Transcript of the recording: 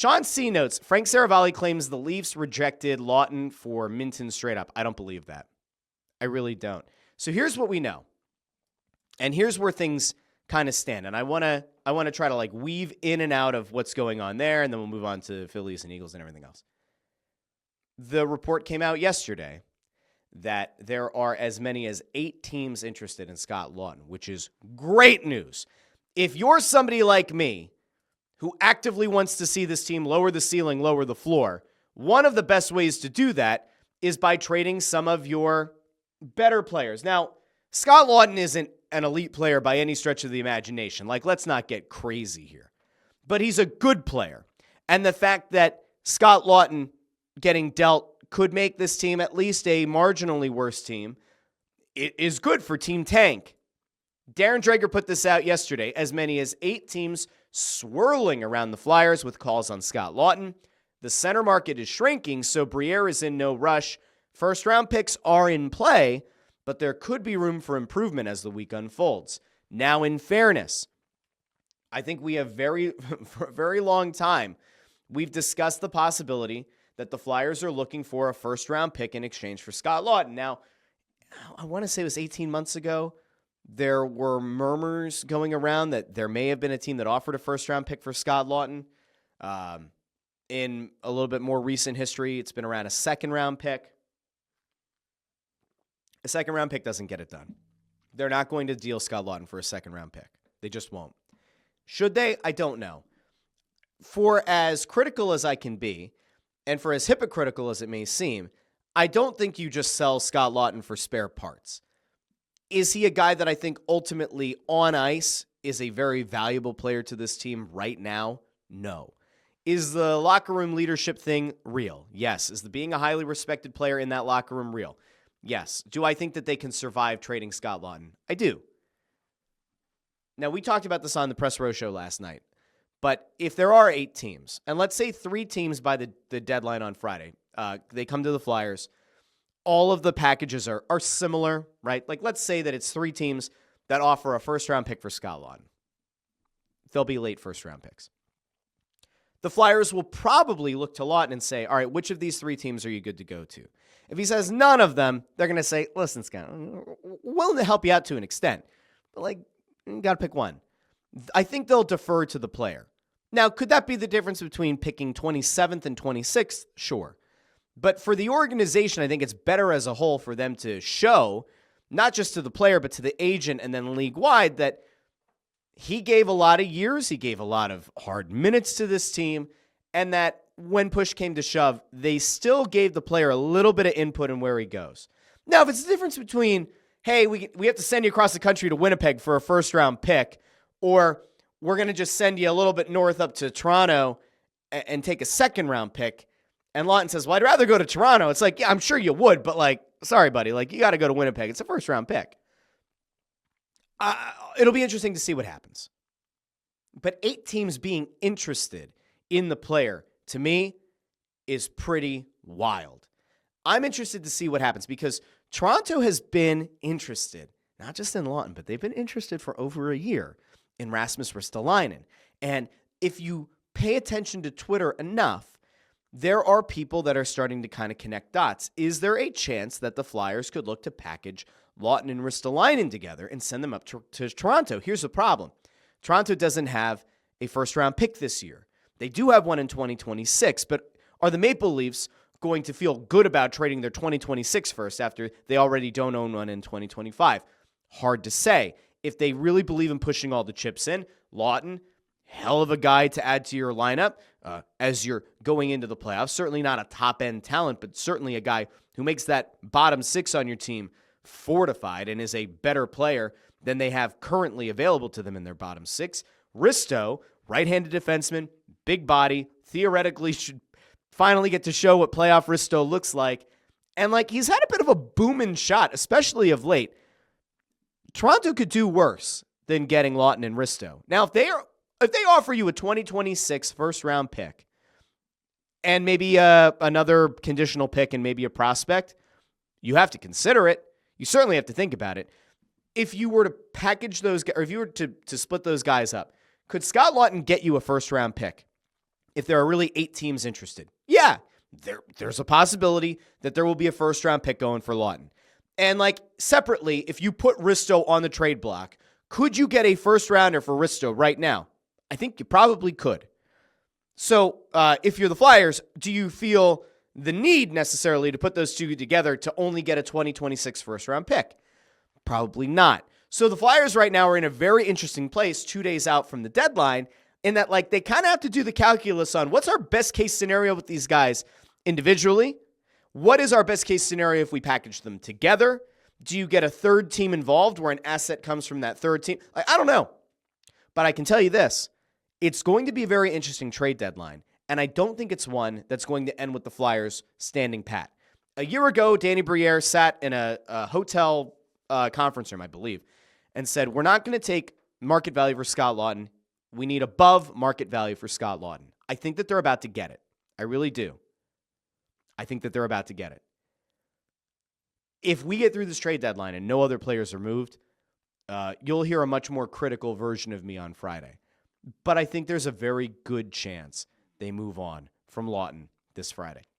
Sean C. notes, Frank Saravalli claims the Leafs rejected Laughton for Minton straight up. I don't believe that. I really don't. So here's what we know. And here's where things kind of stand. And I want to try to like weave in and out of what's going on there, and then we'll move on to Phillies and Eagles and everything else. The report came out yesterday that there are as many as 8 teams interested in Scott Laughton, which is great news. If you're somebody like me who actively wants to see this team lower the ceiling, lower the floor, one of the best ways to do that is by trading some of your better players. Now, Scott Laughton isn't an elite player by any stretch of the imagination. Like, let's not get crazy here. But he's a good player. And the fact that Scott Laughton getting dealt could make this team at least a marginally worse team, it is good for Team Tank. Darren Dreger put this out yesterday. As many as 8 teams swirling around the Flyers with calls on Scott Laughton. The center market is shrinking, so Briere is in no rush. First-round picks are in play, but there could be room for improvement as the week unfolds. Now, in fairness, I think we have for a very long time, we've discussed the possibility that the Flyers are looking for a first-round pick in exchange for Scott Laughton. Now, I want to say it was 18 months ago, there were murmurs going around that there may have been a team that offered a first-round pick for Scott Laughton. In a little bit more recent history, it's been around a second-round pick. A second-round pick doesn't get it done. They're not going to deal Scott Laughton for a second-round pick. They just won't. Should they? I don't know. For as critical as I can be, and for as hypocritical as it may seem, I don't think you just sell Scott Laughton for spare parts. Is he a guy that I think ultimately on ice is a very valuable player to this team right now? No. Is the locker room leadership thing real? Yes. Is the being a highly respected player in that locker room real? Yes. Do I think that they can survive trading Scott Laughton? I do. Now, we talked about this on the Press Row Show last night, but if there are 8 teams, and let's say 3 teams by the deadline on Friday, they come to the Flyers, all of the packages are similar, right? Like, let's say that it's 3 teams that offer a first-round pick for Scott Laughton. They'll be late first-round picks. The Flyers will probably look to Laughton and say, all right, which of these 3 teams are you good to go to? If he says none of them, they're going to say, listen, Scott, we're willing to help you out to an extent, but, like, you got to pick one. I think they'll defer to the player. Now, could that be the difference between picking 27th and 26th? Sure. But for the organization, I think it's better as a whole for them to show, not just to the player, but to the agent and then league-wide, that he gave a lot of years, he gave a lot of hard minutes to this team, and that when push came to shove, they still gave the player a little bit of input in where he goes. Now, if it's the difference between, hey, we have to send you across the country to Winnipeg for a first-round pick, or we're going to just send you a little bit north up to Toronto and take a second-round pick, and Laughton says, well, I'd rather go to Toronto. It's like, yeah, I'm sure you would, but, like, sorry, buddy. Like, you got to go to Winnipeg. It's a first-round pick. It'll be interesting to see what happens. But 8 teams being interested in the player, to me, is pretty wild. I'm interested to see what happens because Toronto has been interested, not just in Laughton, but they've been interested for over a year in Rasmus Ristolainen. And if you pay attention to Twitter enough, there are people that are starting to kind of connect dots. Is there a chance that the Flyers could look to package Laughton and Ristolainen together and send them up to Toronto? Here's the problem. Toronto doesn't have a first-round pick this year. They do have one in 2026, but are the Maple Leafs going to feel good about trading their 2026 first after they already don't own one in 2025? Hard to say. If they really believe in pushing all the chips in, Laughton, hell of a guy to add to your lineup as you're going into the playoffs. Certainly not a top-end talent, but certainly a guy who makes that bottom 6 on your team fortified and is a better player than they have currently available to them in their bottom 6. Risto, right-handed defenseman, big body, theoretically should finally get to show what playoff Risto looks like. And, like, he's had a bit of a booming shot, especially of late. Toronto could do worse than getting Laughton and Risto. Now, if they offer you a 2026 first-round pick and maybe another conditional pick and maybe a prospect, you have to consider it. You certainly have to think about it. If you were to package those, or if you were to split those guys up, could Scott Laughton get you a first-round pick if there are really 8 teams interested. Yeah, there's a possibility that there will be a first-round pick going for Laughton. And like separately, if you put Risto on the trade block, could you get a first-rounder for Risto right now? I think you probably could. So if you're the Flyers, do you feel the need necessarily to put those two together to only get a 2026 first-round pick? Probably not. So the Flyers right now are in a very interesting place 2 days out from the deadline in that like they kind of have to do the calculus on what's our best case scenario with these guys individually. What is our best case scenario if we package them together? Do you get a third team involved where an asset comes from that third team? I don't know. But I can tell you this. It's going to be a very interesting trade deadline. And I don't think it's one that's going to end with the Flyers standing pat. A year ago, Danny Briere sat in a hotel conference room, I believe, and said, we're not going to take market value for Scott Laughton. We need above market value for Scott Laughton. I think that they're about to get it. I really do. I think that they're about to get it. If we get through this trade deadline and no other players are moved, you'll hear a much more critical version of me on Friday. But I think there's a very good chance they move on from Laughton this Friday.